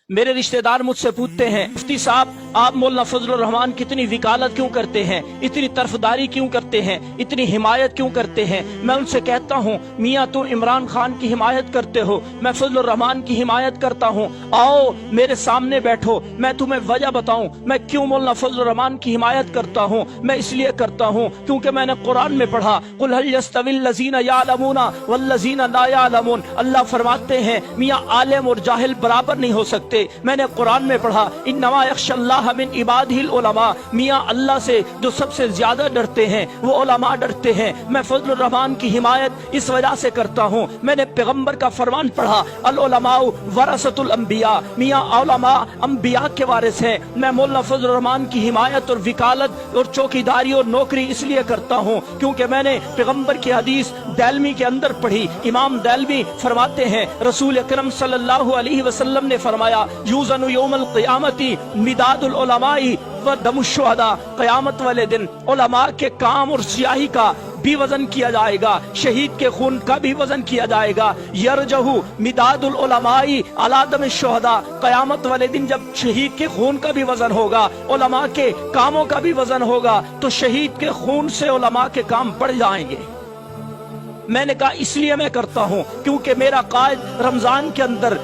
मेरे रिश्तेदार मुझसे पूछते हैं, मुफ्ती साहब आप मौलाना फजलुर रहमान कितनी वकालत क्यों करते हैं, इतनी तरफदारी क्यों करते हैं, इतनी हिमायत क्यों करते हैं। मैं उनसे कहता हूँ, मियाँ तुम इमरान खान की हिमायत करते हो, मैं फजलुर रहमान की हिमायत करता हूँ। आओ मेरे सामने बैठो, मैं तुम्हें वजह बताऊं मैं क्यों मौलाना फजलुर रहमान की हिमायत करता हूँ। मैं इसलिए करता हूँ क्योंकि मैंने कुरान में पढ़ा, कुल हल यस्तविल लज़ीना यालमूना वल लज़ीना ला यालमून। अल्लाह फरमाते हैं मियाँ आलिम और जाहिल बराबर नहीं हो सकते। मैंने कुरान में पढ़ा, इन्नमा यख्शल्लाह मिन इबादिहिल उलमा, मियाँ अल्लाह से जो सबसे ज्यादा डरते हैं वो उलमा डरते हैं। मैं फजलुर रहमान की हिमायत इस वजह से करता हूँ, मैंने पैगंबर का फरमान पढ़ा, अल उलमाउ वरसतुल अंबिया, मियाँ उलमा अंबिया के वारिस हैं। मैं मौलाना फजलुर रहमान की हिमायत और वकालत और चौकीदारी और नौकरी इसलिए करता हूँ क्योंकि मैंने पैगंबर की हदीस दैलमी के अंदर पढ़ी। इमाम दैलमी फरमाते हैं, रसूल अकरम सल्लल्लाहु अलैहि वसल्लम ने फरमाया, यूज़नु यौमल क़ियामती मिदादुल उलमाई व दमुश शुहदा, क़यामत वाले दिन उलमा के काम और स्याही का भी वजन किया जाएगा, शहीद के खून का भी वजन किया जाएगा। यरजहु मिदादुल उलमाई अला दम शुहदा, क़यामत वाले दिन जब शहीद के खून का भी वजन होगा, उलमा के कामों का भी वजन होगा, तो शहीद के खून से उलमा के काम बढ़ जाएंगे। मैंने कहा इसलिए मैं करता हूँ क्योंकि मेरा कायद रमजान के अंदर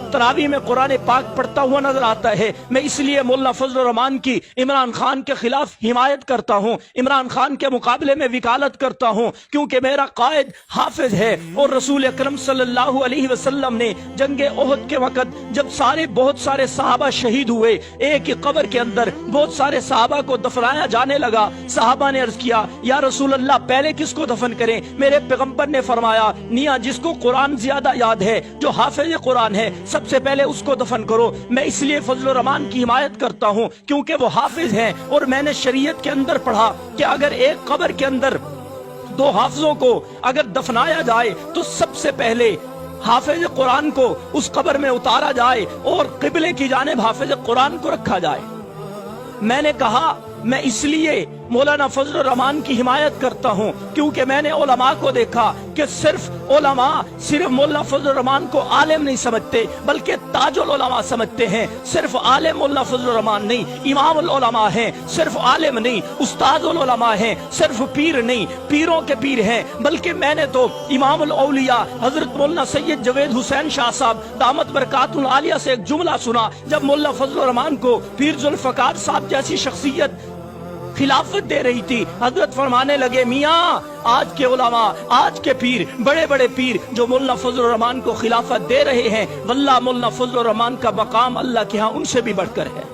तरावी में कुरान पाक पढ़ता हुआ नजर आता है। मैं इसलिए मौलाना फजलुर रहमान की इमरान खान के खिलाफ हिमायत करता हूँ, इमरान खान के मुकाबले में वकालत करता हूँ क्योंकि मेरा कायद हाफिज है। और रसूल अकरम सल्लल्लाहु अलैहि वसल्लम ने जंगे ओहद के वक़्त जब बहुत सारे सहाबा शहीद हुए, एक ही कब्र के अंदर बहुत सारे सहाबा को दफनाया जाने लगा। सहाबा ने अर्ज किया, या रसूल अल्लाह पहले किसको दफन करें। मेरे पैगंबर ने फरमाया, निया जिसको कुरान ज्यादा याद है, जो हाफिज कुरान है, सबसे पहले उसको दफन करो। मैं इसलिए फजलुर रहमान की हिमायत करता हूँ क्योंकि वो हाफिज हैं। और मैंने शरीयत के अंदर पढ़ा कि अगर एक कब्र के अंदर दो हाफिजों को अगर दफनाया जाए तो सबसे पहले हाफिज कुरान को उस कब्र में उतारा जाए और किबले की जानिब हाफिज कुरान को रखा जाए। मैंने कहा मैं इसलिए मौलाना फजलुर रहमान की हिमायत करता हूँ क्योंकि मैंने उलमा को देखा कि सिर्फ उलमा सिर्फ मौलाना फजलुर रहमान को आलिम नहीं समझते बल्कि ताजुल उलमा समझते हैं। सिर्फ आलिम मौलाना फजलुर रहमान नहीं, इमामुल उलमा हैं। सिर्फ आलिम नहीं, उस्तादुल उलमा हैं। सिर्फ पीर नहीं, पीरों के पीर हैं। बल्कि मैंने तो इमामुल औलिया हजरत मौलाना सैयद जवेद हुसैन शाह साहब दामत बरकातुल आलिया से एक जुमला सुना, जब मौलाना फजलुर रहमान को पीर जुल्फकार साहब जैसी शख्सियत खिलाफत दे रही थी, हजरत फरमाने लगे, मियाँ आज के उलमा, आज के पीर, बड़े बड़े पीर जो मौलाना फजलुर रहमान को खिलाफत दे रहे हैं, वल्लाह मौलाना फजलुर रहमान का मकाम अल्लाह के यहाँ उनसे भी बढ़कर है।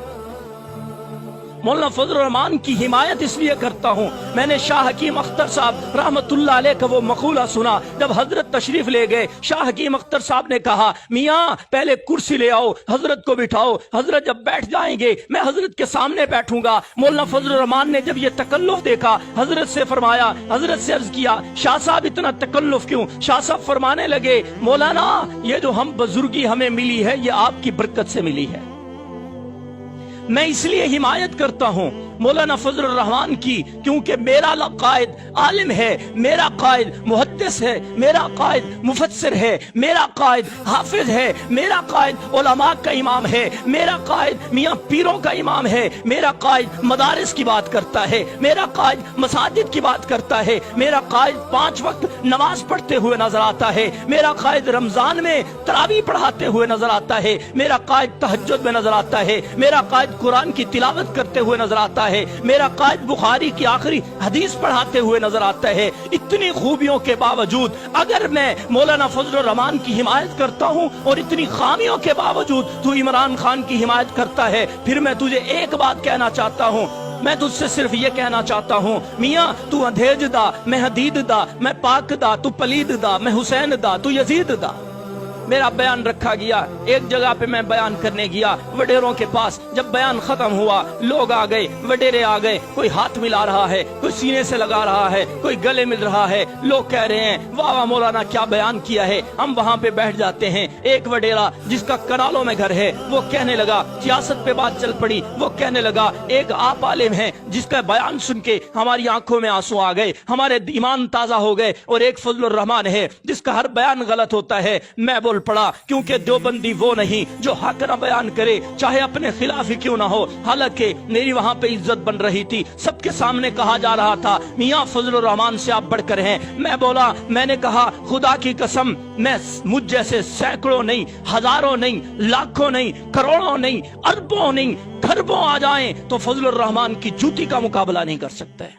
मौलाना फजलुर रहमान की हिमायत इसलिए करता हूँ, मैंने शाह हकीम अख्तर साहब रहमतुल्लाह अलैह का वो मकूला सुना, जब हजरत तशरीफ ले गए, शाह हकीम अख्तर साहब ने कहा, मियाँ पहले कुर्सी ले आओ, हजरत को बिठाओ, हजरत जब बैठ जाएंगे मैं हजरत के सामने बैठूंगा। मौलाना फजलुर रहमान ने जब ये तकल्लुफ देखा, हजरत से फरमाया, हजरत से अर्ज किया, शाह साहब इतना तकल्लुफ क्यों। शाह साहब फरमाने लगे, मौलाना ये जो हम बुजुर्गी हमें मिली है ये आपकी बरकत से मिली है। मैं इसलिए हिमायत करता हूँ मौलाना फजलुर रहमान की क्योंकि मेरा कायद आलिम है, मेरा कायद मुहद्दिस है, मेरा कायद मुफस्सिर है, मेरा कायद हाफिज है, मेरा कायद उलमा का इमाम है, मेरा कायद मियाँ पीरों का इमाम है, मेरा कायद मदारिस की बात करता है, मेरा कायद मसाजिद की बात करता है, मेरा कायद 5 वक्त नमाज पढ़ते हुए नजर आता है, मेरा कायद रमजान में तरावी पढ़ाते हुए नजर आता है, मेरा कायद तहज्जुद में नजर आता है, मेरा कायद कुरान की तिलावत करते हुए नजर आता है, मेरा कायद बुखारी की आखिरी हदीस पढ़ाते हुए नजर आता है। इतनी खूबियों के बावजूद अगर मैं मौलाना फजलुर रहमान की हिमायत करता हूँ और इतनी खामियों के बावजूद तू इमरान खान की हिमायत करता है, फिर मैं तुझे एक बात कहना चाहता हूँ, मैं तुझसे सिर्फ ये कहना चाहता हूँ, मियाँ तू अंधेज दा, मैं हदीद दा, मैं पाक दा, तू पलीद दा, मैं हुसैन दा, तू यजीद दा। मेरा बयान रखा गया, एक जगह पे मैं बयान करने गया वडेरों के पास, जब बयान खत्म हुआ लोग आ गए, वडेरे आ गए, कोई हाथ मिला रहा है, कोई सीने से लगा रहा है, कोई गले मिल रहा है, लोग कह रहे हैं वाह वाह मौलाना क्या बयान किया है। हम वहाँ पे बैठ जाते हैं। एक वडेरा जिसका करालों में घर है वो कहने लगा, सियासत पे बात चल पड़ी, वो कहने लगा एक आप आलिम है जिसका बयान सुन के हमारी आंखों में आंसू आ गए, हमारे ईमान ताजा हो गए, और एक फजलुर रहमान है जिसका हर बयान गलत होता है। मैं बोल पड़ा, क्योंकि देवबंदी वो नहीं जो हक न बयान करे चाहे अपने खिलाफ ही क्यों ना हो। हालांकि मेरी वहां पे इज्जत बन रही थी, सबके सामने कहा जा रहा था मियां फजलुर रहमान से आप बढ़कर हैं। मैं बोला, मैंने कहा खुदा की कसम मैं मुझ जैसे सैकड़ों नहीं, हजारों नहीं, लाखों नहीं, करोड़ों नहीं, अरबों नहीं, खरबों आ जाएं तो फजलुर रहमान की जूती का मुकाबला नहीं कर सकते।